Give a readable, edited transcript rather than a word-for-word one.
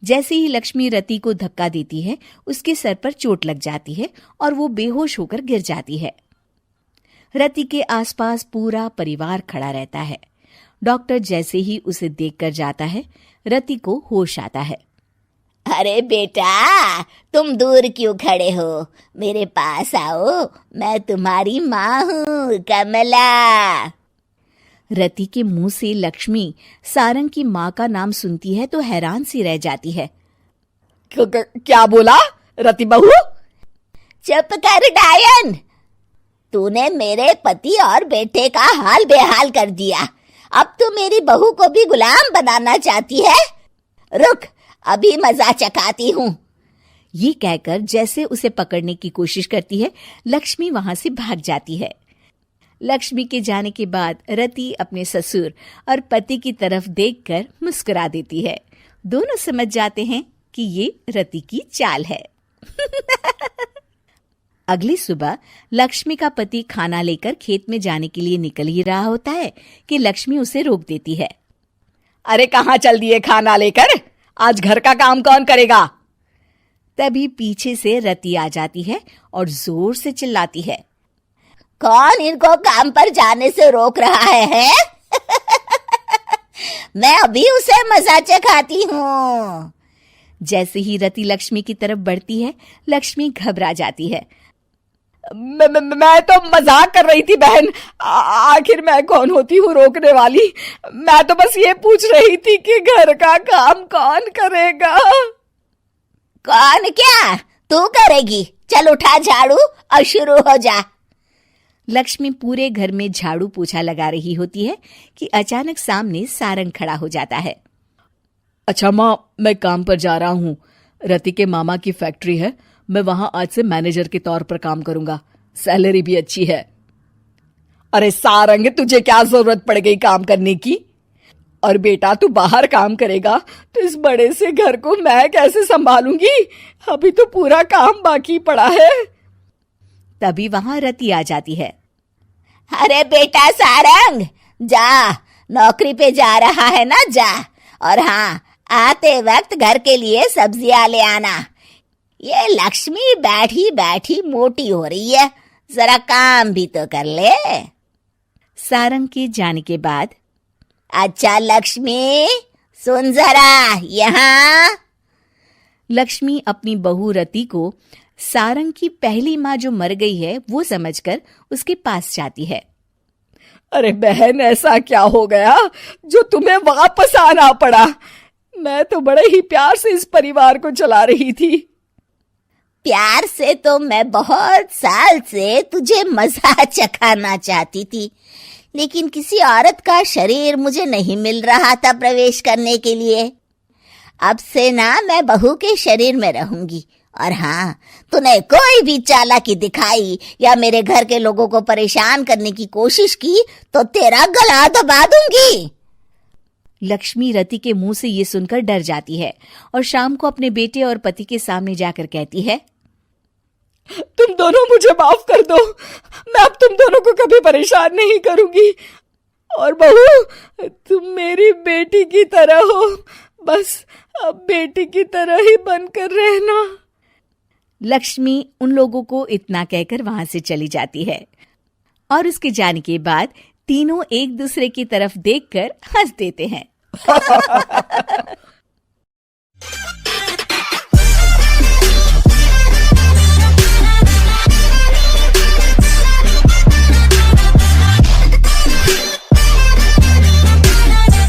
जैसे ही लक्ष्मी रति को धक्का देती है, उसके सर पर चोट लग जाती है और वो बेहोश होकर गिर जाती है। रति के आसपास पूरा परिवार खड़ा रहता है। डॉक्टर जैसे ही उसे देखकर जाता है, रति को होश आता है। अरे बेटा, तुम दूर क्यों खड़े हो? मेरे पास आओ, मैं तुम्हारी माँ हूँ, कमला। रति के मुंह से लक्ष्मी सारंग की माँ का नाम सुनती है तो हैरान सी रह जाती है। क्या बोला रति बहू? चुप कर डायन, तूने मेरे पति और बेटे का हाल बेहाल कर दिया। अब तू मेरी बहू को भी गुलाम बनाना चाहती है? रुक, अभी मजा चखाती हूँ। ये कहकर जैसे उसे पकड़ने की कोशिश करती है, लक्ष्मी वहां से भाग जाती है। लक्ष्मी के जाने के बाद रति अपने ससुर और पति की तरफ देखकर मुस्कुरा देती है। दोनों समझ जाते हैं कि ये रति की चाल है। अगली सुबह लक्ष्मी का पति खाना लेकर खेत में जाने के लिए निकल ही रहा होता है कि लक्ष्मी उसे रोक देती है। अरे कहाँ चल दिए खाना लेकर? आज घर का काम कौन करेगा? तभी पीछे से रति आ जाती है और जोर से चिल्लाती है। कौन इनको काम पर जाने से रोक रहा है? मैं अभी उसे मजा चखाती हूँ। जैसे ही रति लक्ष्मी की तरफ बढ़ती है, लक्ष्मी घबरा जाती है। मैं तो मजाक कर रही थी बहन। आखिर मैं कौन होती हूँ रोकने वाली? मैं तो बस ये पूछ रही थी कि घर का काम कौन करेगा? कौन क्या? तू करेगी। चल उठा झाड़ू और शुरू हो जा। लक्ष्मी पूरे घर में झाड़ू पोछा लगा रही होती है कि अचानक सामने सारंग खड़ा हो जाता है। अच्छा माँ, मैं काम पर जा रहा हूँ। रति के मामा की फैक्ट्री है, मैं वहां आज से मैनेजर के तौर पर काम करूंगा। सैलरी भी अच्छी है। अरे सारंग, तुझे क्या जरूरत पड़ गई काम करने की? और बेटा, तू बाहर काम करेगा तो इस बड़े से घर को मैं कैसे संभालूंगी? अभी तो पूरा काम बाकी पड़ा है। तभी वहां रति आ जाती है। अरे बेटा सारंग, जा, नौकरी पे जा रहा है ना, जा। और हाँ, आते वक्त घर के लिए सब्जियां ले आना। ये लक्ष्मी बैठी बैठी मोटी हो रही है, जरा काम भी तो कर ले। सारंग के जाने के बाद, अच्छा लक्ष्मी, सुन जरा यहाँ। लक्ष्मी अपनी बहू रति को सारंग की पहली माँ जो मर गई है वो समझकर उसके पास जाती है। अरे बहन, ऐसा क्या हो गया जो तुम्हें वापस आना पड़ा? मैं तो बड़े ही प्यार से इस परिवार को चला रही थी। प्यार से तो मैं बहुत साल से तुझे मजा चखाना चाहती थी, लेकिन किसी औरत का शरीर मुझे नहीं मिल रहा था प्रवेश करने के लिए। अब से ना मैं बहू के शरीर में रहूंगी। और हाँ, तूने कोई भी चालाकी दिखाई या मेरे घर के लोगों को परेशान करने की कोशिश की तो तेरा गला दबा दूंगी। लक्ष्मी रति के मुंह से ये सुनकर डर जाती है और शाम को अपने बेटे और पति के सामने जाकर कहती है, तुम दोनों मुझे माफ कर दो। मैं अब तुम दोनों को कभी परेशान नहीं करूंगी। और बहू, तुम मेरी बेटी की तरह हो, बस अब बेटी की तरह ही बनकर रहना। लक्ष्मी उन लोगों को इतना कहकर वहां से चली जाती है और उसके जाने के बाद तीनों एक दूसरे की तरफ देखकर हंस देते हैं।